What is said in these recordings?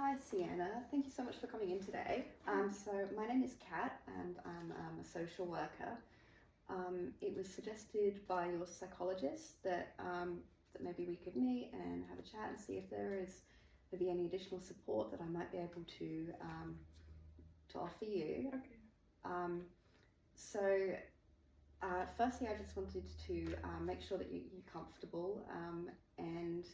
Hi Sienna, thank you so much for coming in today. So my name is Kat and I'm a social worker. It was suggested by your psychologist that maybe we could meet and have a chat and see if there is maybe any additional support that I might be able to offer you. Okay. Um, so firstly, I just wanted to make sure that you're comfortable, and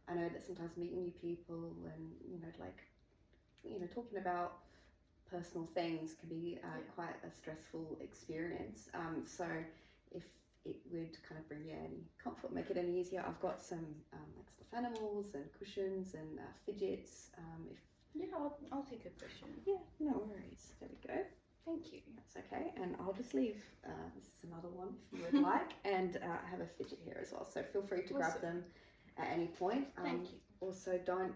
I know that sometimes meeting new people and talking about personal things can be quite a stressful experience. So if it would kind of bring you any comfort, make it any easier, I've got some like stuffed animals and cushions and fidgets. If Yeah, I'll take a cushion. yeah, no worries. There we go. Thank you. That's okay, and I'll just leave, this is another one if you would like, and I have a fidget here as well, so feel free to grab them at any point. Thank you. Also, don't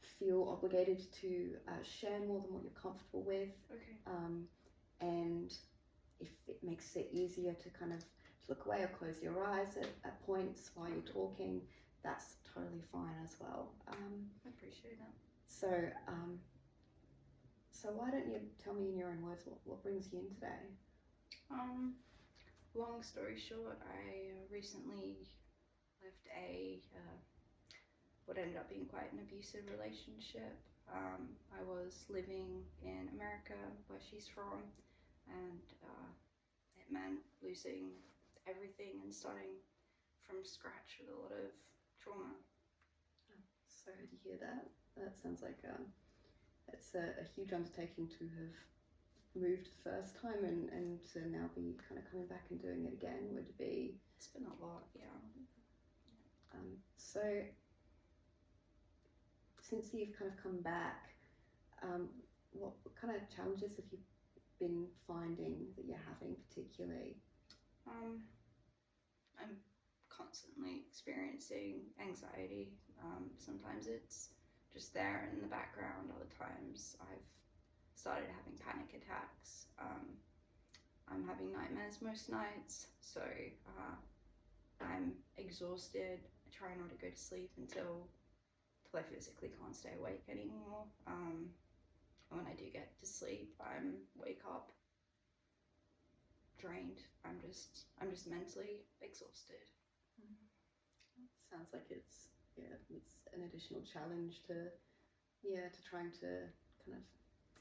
feel obligated to share more than what you're comfortable with, Okay. and if it makes it easier to kind of look away or close your eyes at points while you're talking, that's totally fine as well. I appreciate that. So why don't you tell me in your own words what brings you in today? Long story short, I recently left what ended up being quite an abusive relationship. I was living in America, where she's from, and it meant losing everything and starting from scratch with a lot of trauma. Sorry to hear that. That sounds like it's a huge undertaking to have moved the first time and to now be kind of coming back and doing it again would be... It's been a lot, yeah. So since you've kind of come back, what kind of challenges have you been finding that you're having particularly? I'm constantly experiencing anxiety. Sometimes it's just there in the background. Other times I've started having panic attacks. I'm having nightmares most nights, so I'm exhausted. I try not to go to sleep until I physically can't stay awake anymore. And when I do get to sleep, wake up drained. I'm just mentally exhausted. Sounds like it's an additional challenge to trying to kind of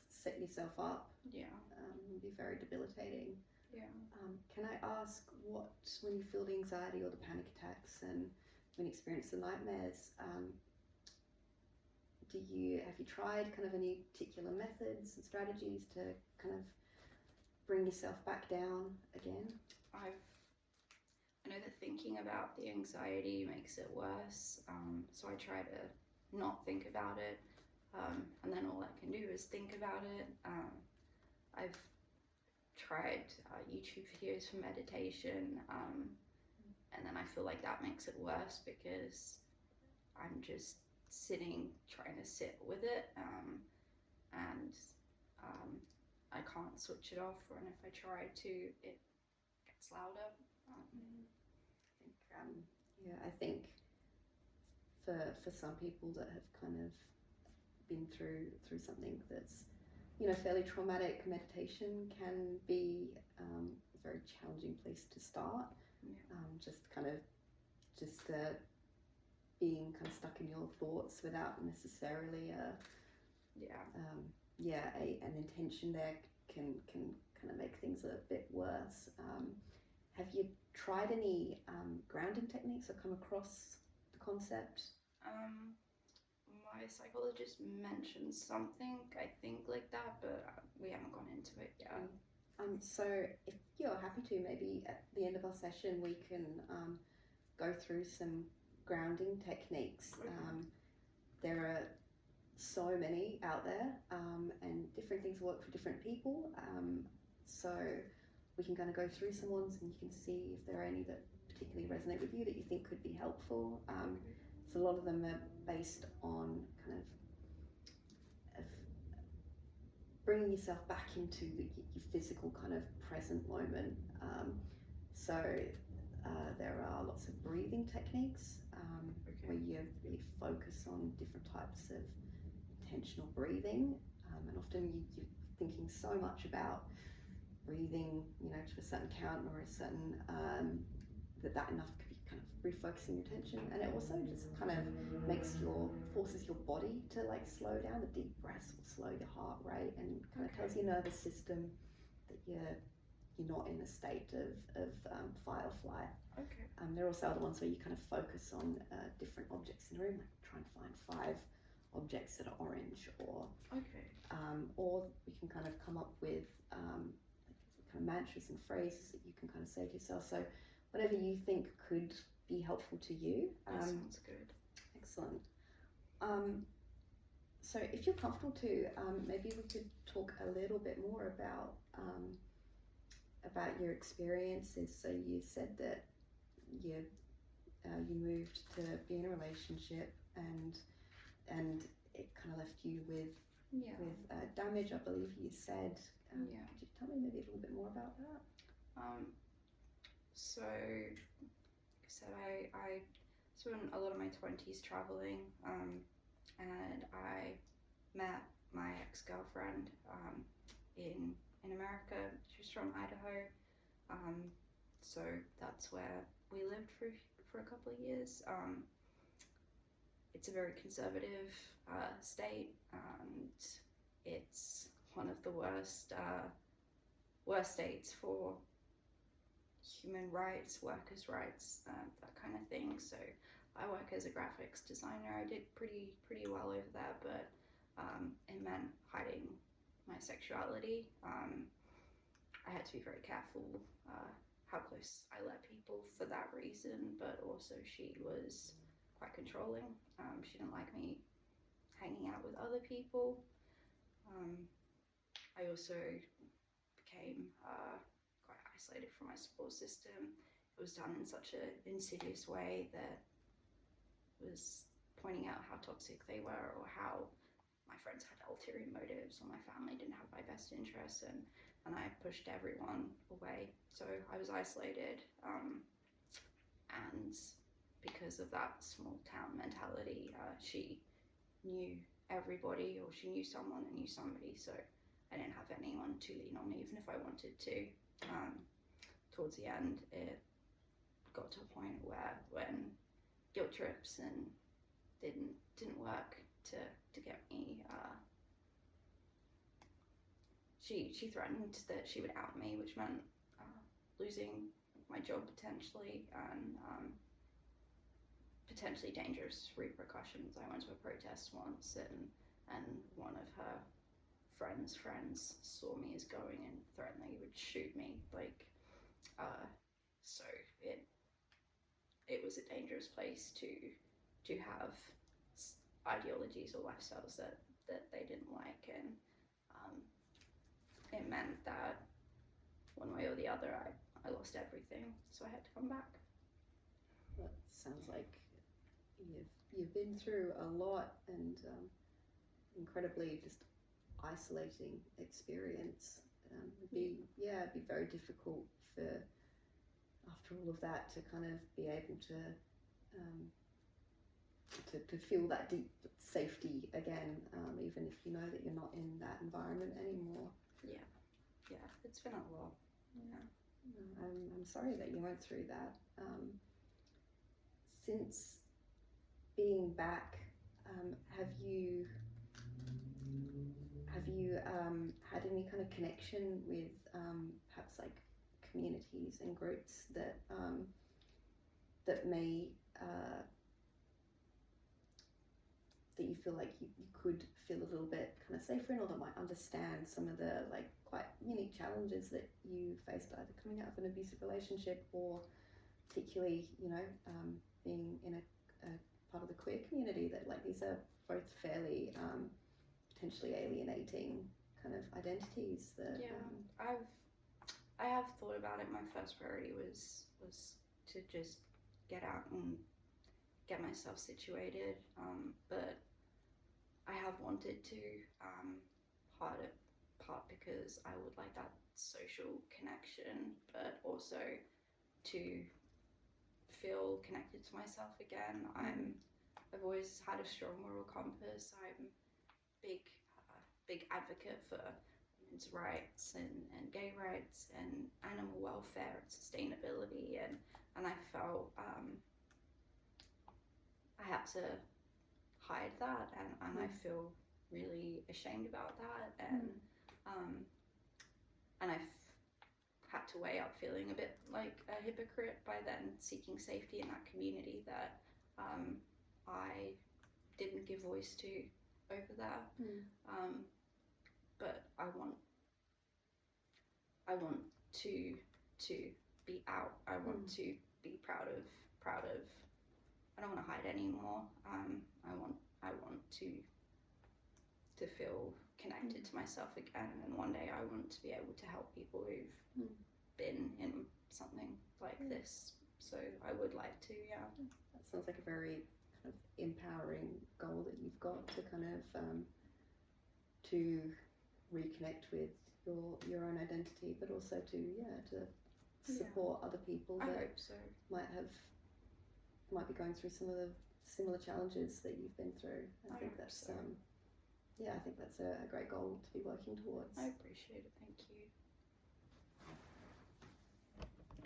set yourself up. Yeah. Would be very debilitating. Yeah. Can I ask when you feel the anxiety or the panic attacks and when you experience the nightmares, have you tried kind of any particular methods and strategies to kind of bring yourself back down again? I know that thinking about the anxiety makes it worse, so I try to not think about it, and then all I can do is think about it. I've tried YouTube videos for meditation, and then I feel like that makes it worse because I'm just trying to sit with it, and I can't switch it off, and if I try to, it gets louder. I think for some people that have kind of been through something that's fairly traumatic, meditation can be a very challenging place to start. Just being kind of stuck in your thoughts without necessarily an intention there can kind of make things a bit worse. Have you tried any grounding techniques or come across the concept? My psychologist mentioned something, I think, like that, but we haven't gone into it yet. So if you're happy to, maybe at the end of our session we can go through some grounding techniques. There are so many out there, and different things work for different people. So we can kind of go through some ones and you can see if there are any that particularly resonate with you that you think could be helpful. So a lot of them are based on kind of bringing yourself back into your physical kind of present moment. There are lots of breathing techniques where you really focus on different types of intentional breathing, and often you're thinking so much about breathing, you know, to a certain count or a certain that enough could be kind of refocusing your attention, and it also just kind of forces your body to like slow down. The deep breaths will slow your heart rate and kind of tells your nervous system that you're not in a state of fight or flight. Okay. There are also other ones where you kind of focus on different objects in the room, like try and find 5 objects that are orange, or we can kind of come up with kind of mantras and phrases that you can kind of say to yourself. So whatever you think could be helpful to you. That sounds good. Excellent. So if you're comfortable to, maybe we could talk a little bit more about your experiences. So you said that you moved to be in a relationship, and it kind of left you with damage, I believe you said. Could you tell me maybe a little bit more about that? So, like I said, I spent a lot of my 20s traveling, and I met my ex-girlfriend in America. She was from Idaho, so that's where we lived for a couple of years. It's a very conservative state, and it's one of the worst states for human rights, workers' rights, that kind of thing. So I work as a graphics designer. I did pretty well over there, but it meant hiding my sexuality. I had to be very careful how close I let people for that reason, but also she was quite controlling. She didn't like me hanging out with other people. I also became quite isolated from my support system. It was done in such an insidious way that was pointing out how toxic they were, or how my friends had ulterior motives, or my family didn't have my best interests, and I pushed everyone away. So I was isolated, and because of that small town mentality, she knew everybody, or she knew someone that knew somebody, so I didn't have anyone to lean on, even if I wanted to. Towards the end, it got to a point where, when guilt trips and didn't work to get me, she threatened that she would out me, which meant losing my job potentially, and potentially dangerous repercussions. I went to a protest once, and one of her friends saw me as going and threatened that he would shoot me. So it was a dangerous place to have ideologies or lifestyles that they didn't like, and it meant that one way or the other I lost everything, so I had to come back. That sounds like you've been through a lot, and incredibly just isolating experience. It'd be very difficult for, after all of that, to kind of be able to feel that deep safety again, even if you know that you're not in that environment anymore. Yeah, it's been a lot. Yeah. I'm sorry that you went through that. Since being back, have you had any kind of connection with perhaps like communities and groups that may that you feel like you could feel a little bit kind of safer in, or that might understand some of the like quite unique challenges that you faced, either coming out of an abusive relationship, or particularly, being in a part of the queer community, that like these are both fairly potentially alienating kind of identities that I have thought about it. My first priority was to just get out and get myself situated, but I have wanted to, part because I would like that social connection, but also to feel connected to myself again. I've always had a strong moral compass. I'm big advocate for women's rights and gay rights and animal welfare and sustainability, and I felt I had to hide that, and I feel really ashamed about that, and I've had to weigh up feeling a bit like a hypocrite by then seeking safety in that community that I didn't give voice to over there. But I want to be out. I want to be proud of. I don't want to hide anymore. I want to feel connected to myself again, and one day I want to be able to help people who've been in something like this. So I would like to, yeah. That sounds like a very kind of empowering goal that you've got to kind of to reconnect with your own identity, but also to support other people that I hope so. might be going through some of the similar challenges that you've been through. I think that's so. I think that's a great goal to be working towards. I appreciate it. Thank you.